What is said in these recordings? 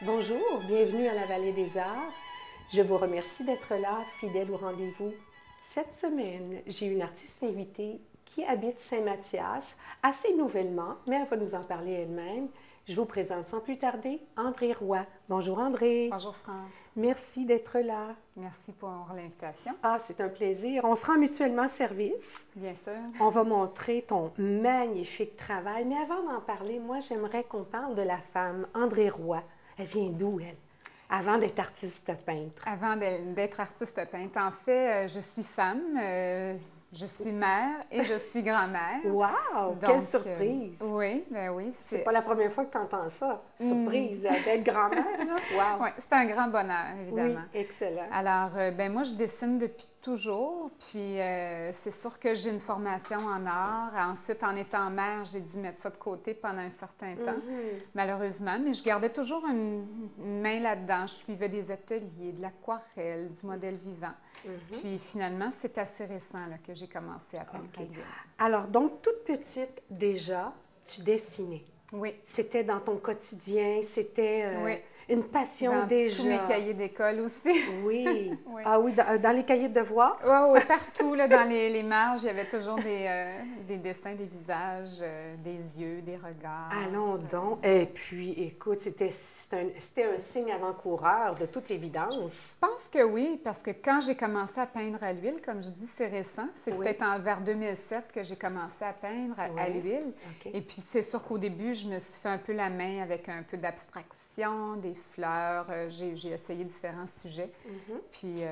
Bonjour, bienvenue à la Vallée des Arts. Je vous remercie d'être là, fidèle au rendez-vous. Cette semaine, j'ai une artiste invitée qui habite Saint-Mathias, assez nouvellement, mais elle va nous en parler elle-même. Je vous présente sans plus tarder André Roy. Bonjour André. Bonjour France. Merci d'être là. Merci pour l'invitation. Ah, c'est un plaisir. On se rend mutuellement service. Bien sûr. On va montrer ton magnifique travail. Mais avant d'en parler, moi, j'aimerais qu'on parle de la femme, André Roy. Elle vient d'où, elle? Avant d'être artiste peintre. Avant d'être artiste peintre, en fait, je suis femme, je suis mère et je suis grand-mère. Wow! Quelle surprise! Oui, ben oui. C'est pas la première fois que tu entends ça. Surprise d'être grand-mère, là. Wow! Oui, c'est un grand bonheur, évidemment. Oui, excellent. Alors, ben moi, je dessine depuis toujours, puis c'est sûr que j'ai une formation en art. Ensuite, en étant mère, j'ai dû mettre ça de côté pendant un certain temps, malheureusement, mais je gardais toujours une main là-dedans. Je suivais des ateliers, de l'aquarelle, du modèle vivant. Puis finalement, c'est assez récent là, que j'ai commencé à peindre à l'huile. Alors, donc, toute petite, déjà, tu dessinais. Oui. C'était dans ton quotidien, c'était une passion Dans déjà. tous mes cahiers d'école aussi. Oui. Oui. Ah oui, dans les cahiers de devoirs? Oui, oui, partout, là, dans les marges, il y avait toujours des dessins, des visages, des yeux, des regards. Allons donc. Et puis, écoute, c'était un signe avant-coureur de toute évidence. Je pense que oui, parce que quand j'ai commencé à peindre à l'huile, comme je dis, c'est récent. C'est peut-être vers 2007 que j'ai commencé à peindre à l'huile. Okay. Et puis, c'est sûr qu'au début, je me suis fait un peu la main avec un peu d'abstraction, des fleurs. J'ai essayé différents sujets. Puis,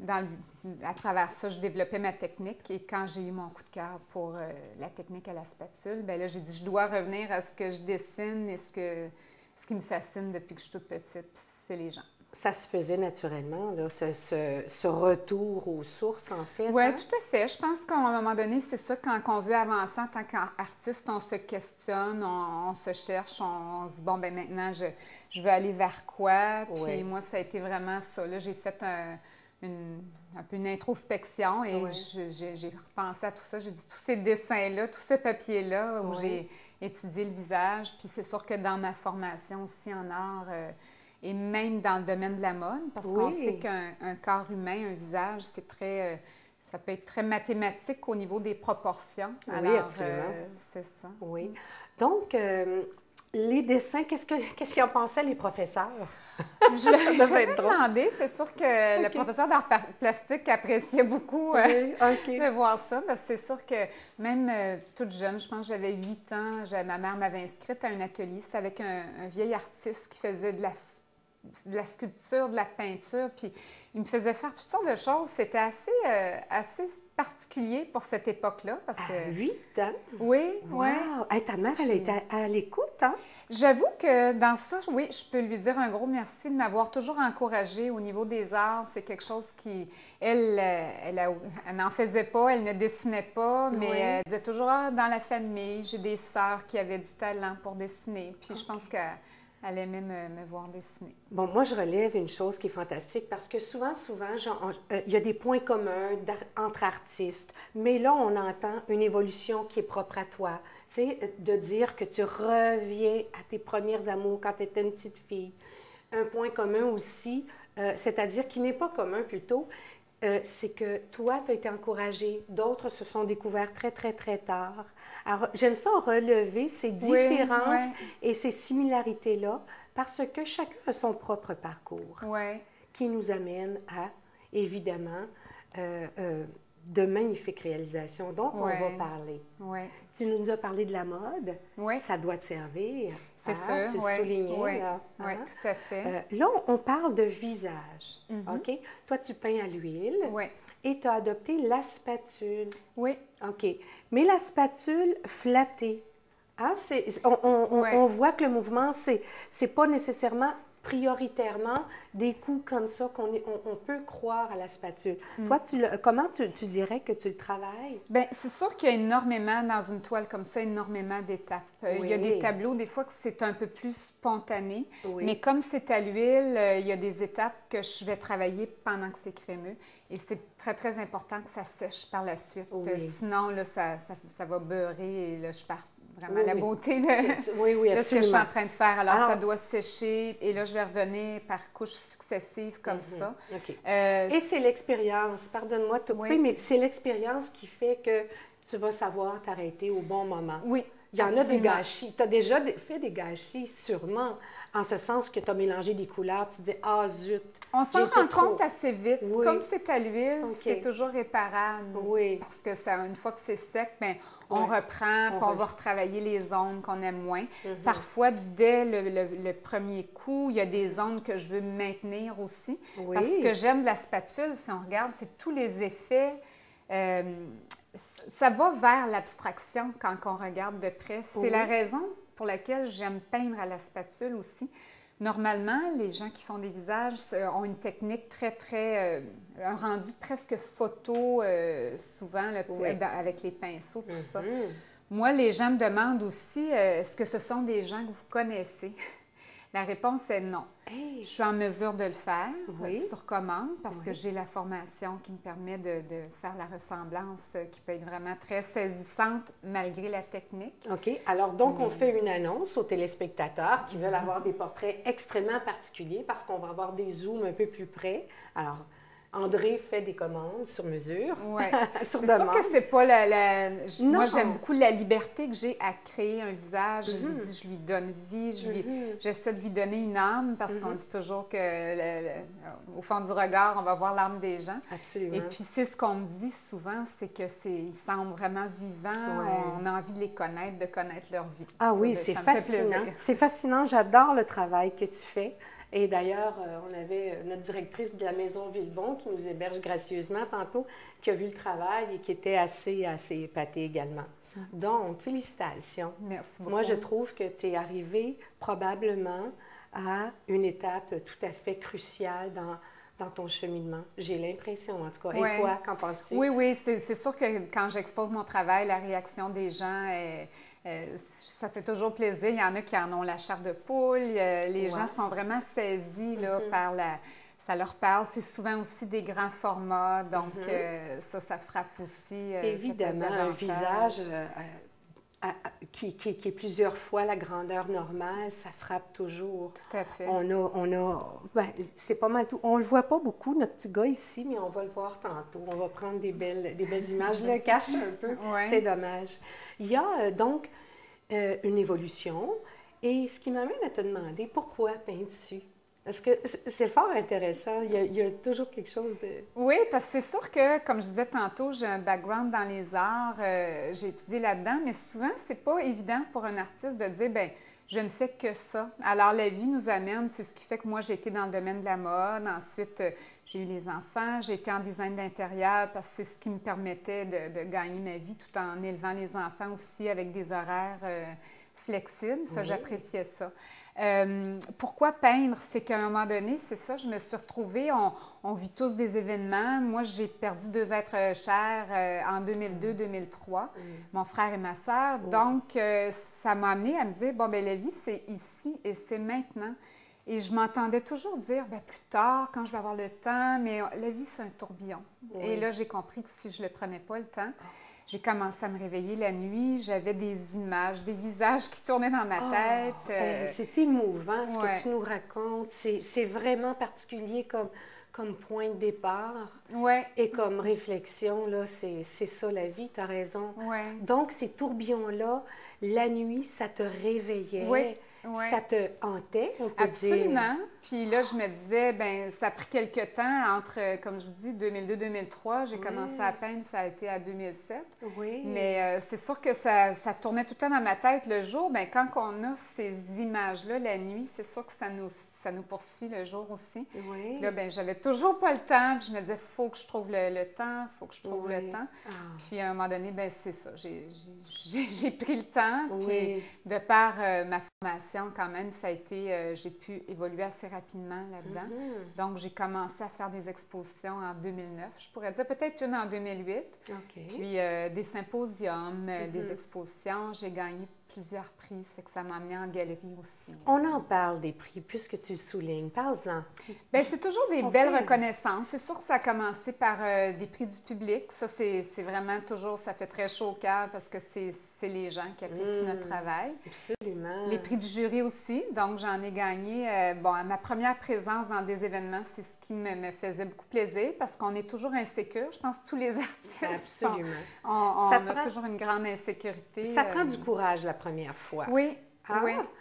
à travers ça, je développais ma technique. Et quand j'ai eu mon coup de cœur pour la technique à la spatule, bien là, j'ai dit, je dois revenir à ce que je dessine et ce qui me fascine depuis que je suis toute petite, c'est les gens. Ça se faisait naturellement, là, ce retour aux sources, en fait. Oui, hein? tout à fait. Je pense qu'à un moment donné, c'est ça, quand on veut avancer en tant qu'artiste, on se questionne, on se cherche, on se dit, bon, ben maintenant, je veux aller vers quoi? Puis moi, ça a été vraiment ça. Là, j'ai fait un peu une introspection et j'ai repensé à tout ça. J'ai dit, tous ces dessins-là, tout ce papier-là où j'ai étudié le visage. Puis c'est sûr que dans ma formation aussi en art, et même dans le domaine de la mode, parce qu'on sait qu'un corps humain, un visage, c'est très... ça peut être très mathématique au niveau des proportions. Oui, alors, absolument. c'est ça. Oui. Donc, les dessins, qu'est-ce qu'ils en pensaient, les professeurs? Je l'ai demandé. C'est sûr que le professeur d'art plastique appréciait beaucoup de voir ça. Parce que c'est sûr que même toute jeune, je pense que j'avais 8 ans, ma mère m'avait inscrite à un atelier. C'était avec un vieil artiste qui faisait de la sculpture, de la peinture, puis il me faisait faire toutes sortes de choses. C'était assez particulier pour cette époque-là. Parce que... À 8 ans? Oui, wow. oui. Hey, ta mère, elle était à l'écoute, hein? J'avoue que dans ça, oui, je peux lui dire un gros merci de m'avoir toujours encouragée au niveau des arts. C'est quelque chose qui, elle n'en faisait pas, elle ne dessinait pas, mais elle disait toujours, dans la famille, j'ai des sœurs qui avaient du talent pour dessiner. Puis je pense qu'elle aimait me voir dessiner. Bon, moi, je relève une chose qui est fantastique parce que souvent, il y a des points communs entre artistes, mais là, on entend une évolution qui est propre à toi. Tu sais, de dire que tu reviens à tes premiers amours quand tu étais une petite fille. Un point commun aussi, c'est-à-dire qui n'est pas commun plutôt, c'est que toi, tu as été encouragée, d'autres se sont découverts très, très, très tard. Alors, j'aime ça relever ces différences et ces similarités-là parce que chacun a son propre parcours qui nous amène à, évidemment, de magnifiques réalisations dont on va parler. Tu nous as parlé de la mode. Ça doit te servir. C'est ça. Tu le soulignais. Oui, tout à fait. Là, on parle de visage. OK? Toi, tu peins à l'huile. Et tu as adopté la spatule. Oui. OK. Mais la spatule flattée, hein? On voit que le mouvement, c'est pas nécessairement prioritairement des coups comme ça qu'on peut croire à la spatule. Toi, comment tu dirais que tu le travailles? Bien, c'est sûr qu'il y a énormément, dans une toile comme ça, énormément d'étapes. Il y a des tableaux, des fois, que c'est un peu plus spontané, mais comme c'est à l'huile, il y a des étapes que je vais travailler pendant que c'est crémeux. Et c'est très, très important que ça sèche par la suite. Sinon, là, ça va beurrer et là, je vraiment Oui, la oui. beauté Oui, oui, de ce que je suis absolument. en train de faire. Alors, Alors, ça doit sécher et là, je vais revenir par couches successives comme ça. OK. Euh, Et c'est l'expérience, pardonne-moi de te couper, oui, mais c'est l'expérience qui fait que tu vas savoir t'arrêter au bon moment. oui, Il y en a des absolument. gâchis. Tu as déjà fait des gâchis, sûrement, en ce sens que tu as mélangé des couleurs. Tu te dis, ah zut, On j'ai s'en été rend trop. compte assez vite. Oui, Comme c'est à l'huile, OK. c'est toujours réparable. Oui, Parce que ça, une fois que c'est sec, bien, on ouais. reprend, On puis on re- va retravailler les zones qu'on aime moins. Parfois, dès le premier coup, il y a des zones que je veux maintenir aussi. Parce que ce que Oui, j'aime de la spatule, si on regarde, c'est tous les effets. euh, Ça va vers l'abstraction quand on regarde de près. C'est la oui, raison pour laquelle j'aime peindre à la spatule aussi. Normalement, les gens qui font des visages ont une technique un rendu presque photo, souvent, là, oui. avec les pinceaux, tout ça. Mhm. Moi, les gens me demandent aussi, est-ce que ce sont des gens que vous connaissez? La réponse est non. Hey, Je suis en mesure de le faire oui, sur commande parce que oui. j'ai la formation qui me permet de faire la ressemblance qui peut être vraiment très saisissante malgré la technique. OK. Alors, donc, on fait une annonce aux téléspectateurs qui veulent avoir des portraits extrêmement particuliers parce qu'on va avoir des zooms un peu plus près. Alors, André fait des commandes sur mesure, Oui. sur C'est sûr demande. que c'est pas Non. Moi, j'aime beaucoup la liberté que j'ai à créer un visage. Je lui Mhm. dis, je lui donne vie, Mhm. j'essaie de lui donner une âme parce qu'on dit toujours que au fond du regard, on va voir l'âme des gens. Absolument. Et puis, c'est ce qu'on me dit souvent, c'est que ils semblent vraiment vivants. Ouais. On a envie de les connaître, de connaître leur vie. Ah Ça, oui, ben, c'est ça me fait fascinant. plaisir. C'est fascinant. J'adore le travail que tu fais. Et d'ailleurs, on avait notre directrice de la Maison Villebon qui nous héberge gracieusement tantôt, qui a vu le travail et qui était assez épatée également. Donc, félicitations. Merci beaucoup. Moi, je trouve que tu es arrivée probablement à une étape tout à fait cruciale dans ton cheminement. J'ai l'impression, en tout cas. Ouais. Et toi, qu'en penses-tu? Oui, oui, c'est sûr que quand j'expose mon travail, la réaction des gens, ça fait toujours plaisir. Il y en a qui en ont la chair de poule. Les Ouais. gens sont vraiment saisis là, par la... Ça leur parle. C'est souvent aussi des grands formats, donc ça frappe aussi. Évidemment, peut-être un davantage. visage qui est plusieurs fois la grandeur normale, ça frappe toujours. Tout à fait. Ben, c'est pas mal tout. On le voit pas beaucoup, notre petit gars ici, mais on va le voir tantôt. On va prendre des belles images. Je le cache un peu, Ouais. c'est dommage. Il y a donc une évolution, et ce qui m'amène à te demander, pourquoi peindre dessus? Parce que c'est fort intéressant. Il y a toujours quelque chose de... Oui, parce que c'est sûr que, comme je disais tantôt, j'ai un background dans les arts, j'ai étudié là-dedans, mais souvent, c'est pas évident pour un artiste de dire, ben je ne fais que ça. Alors, la vie nous amène, c'est ce qui fait que moi, j'ai été dans le domaine de la mode. Ensuite, j'ai eu les enfants, j'ai été en design d'intérieur parce que c'est ce qui me permettait de gagner ma vie tout en élevant les enfants aussi avec des horaires flexibles. Ça, j'appréciais ça. Pourquoi peindre? C'est qu'à un moment donné, c'est ça, je me suis retrouvée, on vit tous des événements. Moi, j'ai perdu 2 êtres chers en 2002-2003, mon frère et ma sœur. Donc, ça m'a amenée à me dire, bon, bien, la vie, c'est ici et c'est maintenant. Et je m'entendais toujours dire, bien, plus tard, quand je vais avoir le temps, mais la vie, c'est un tourbillon. Oui. Et là, j'ai compris que si je ne le prenais pas le temps, j'ai commencé à me réveiller la nuit, j'avais des images, des visages qui tournaient dans ma tête. C'est émouvant ce ouais. que tu nous racontes. C'est vraiment particulier comme point de départ Oui, et comme réflexion. Là, c'est ça la vie, tu as raison. oui. Donc, ces tourbillons-là, la nuit, ça te réveillait, Oui, oui. ça te hantait, on peut dire. Absolument. Puis là, je me disais, ben ça a pris quelques temps entre, comme je vous dis, 2002-2003. J'ai commencé à peindre, ça a été à 2007. Oui. Mais c'est sûr que ça tournait tout le temps dans ma tête. Le jour, bien, quand on a ces images-là, la nuit, c'est sûr que ça nous poursuit le jour aussi. Oui. Puis là, ben j'avais toujours pas le temps. Puis je me disais, il faut que je trouve le temps, il faut que je trouve Oui. le temps. Ah. Puis à un moment donné, ben c'est ça. J'ai pris le temps. Oui. Puis de par ma formation, quand même, ça a été, j'ai pu évoluer assez rapidement là-dedans. Donc, j'ai commencé à faire des expositions en 2009. Je pourrais dire peut-être une en 2008. OK. Puis des symposiums, des expositions. J'ai gagné plusieurs prix, c'est que ça m'a amené en galerie aussi. On en parle des prix, puisque tu le soulignes. Parle-en. Bien, c'est toujours des belles reconnaissances. C'est sûr que ça a commencé par des prix du public. Ça, c'est vraiment toujours, ça fait très chaud au cœur parce que c'est les gens qui apprécient notre travail. Absolument. Les prix du jury aussi. Donc, j'en ai gagné. Bon, à ma première présence dans des événements, c'est ce qui me faisait beaucoup plaisir parce qu'on est toujours insécure. Je pense que tous les artistes. Absolument. On a toujours une grande insécurité. Ça prend du courage la première fois. Oui.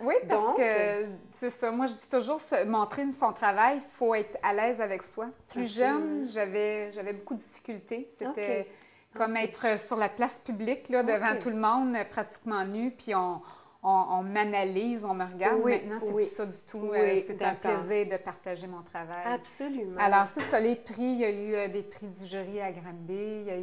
Oui, parce que c'est ça. Moi, je dis toujours, montrer son travail, il faut être à l'aise avec soi. Plus jeune, j'avais beaucoup de difficultés. C'était comme être sur la place publique, là, devant tout le monde, pratiquement nu, puis on m'analyse, on me regarde. Maintenant, c'est plus ça du tout. C'est un plaisir de partager mon travail. Absolument. Alors, c'est ça, les prix. Il y a eu des prix du jury à Granby. Il y a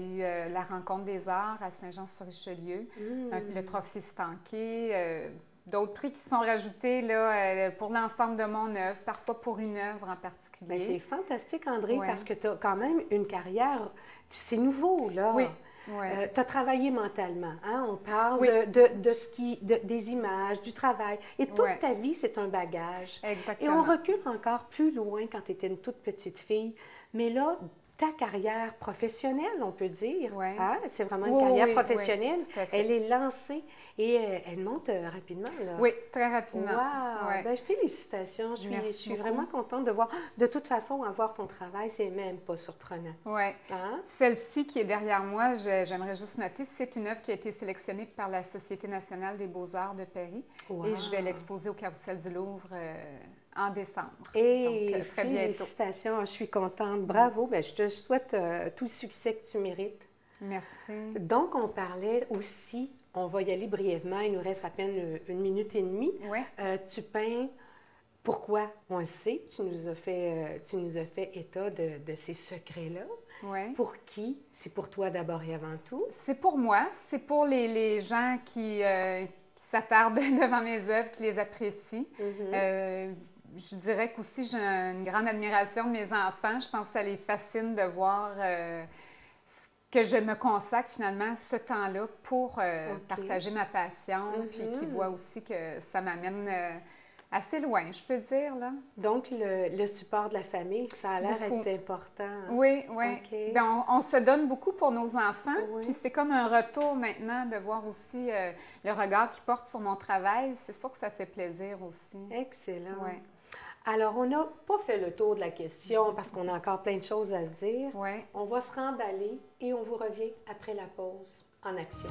eu la Rencontre des arts à Saint-Jean-sur-Richelieu. Le Trophée Stanquet. D'autres prix qui sont rajoutés là, pour l'ensemble de mon œuvre, parfois pour une œuvre en particulier. Bien, c'est fantastique, André, parce que tu as quand même une carrière, c'est nouveau, là. Oui. Tu as travaillé mentalement, hein? On parle des images, du travail. Et toute ta vie, c'est un bagage. Exactement. Et on recule encore plus loin quand tu étais une toute petite fille. Mais là, ta carrière professionnelle, on peut dire, hein? C'est vraiment une carrière professionnelle. Elle est lancée. Et elle monte rapidement, là. Oui, très rapidement. Wow! Ouais. Bien, félicitations. Je suis vraiment contente de voir. De toute façon, avoir ton travail, c'est même pas surprenant. Oui. Hein? Celle-ci qui est derrière moi, j'aimerais juste noter, c'est une œuvre qui a été sélectionnée par la Société nationale des beaux-arts de Paris. Wow. Et je vais l'exposer au Carrousel du Louvre en décembre. Et donc, très félicitations, je suis contente. Bravo. Bien, je te souhaite tout le succès que tu mérites. Merci. Donc, on parlait aussi. On va y aller brièvement, il nous reste à peine 1 minute et demie. Oui. Tu peins, pourquoi? On le sait, tu nous as fait état de ces secrets-là. Oui. Pour qui? C'est pour toi d'abord et avant tout? C'est pour moi, c'est pour les gens qui s'attardent devant mes œuvres, qui les apprécient. Je dirais qu'aussi j'ai une grande admiration de mes enfants. Je pense que ça les fascine de voir... que je me consacre finalement ce temps-là pour partager ma passion, puis qu'ils voient aussi que ça m'amène assez loin, je peux dire, là. Donc, le support de la famille, ça a l'air d'être important. Oui. Bien, on se donne beaucoup pour nos enfants, puis c'est comme un retour maintenant de voir aussi le regard qu'ils portent sur mon travail. C'est sûr que ça fait plaisir aussi. Excellent. Oui. Alors, on n'a pas fait le tour de la question parce qu'on a encore plein de choses à se dire. Oui. On va se remballer et on vous revient après la pause en action.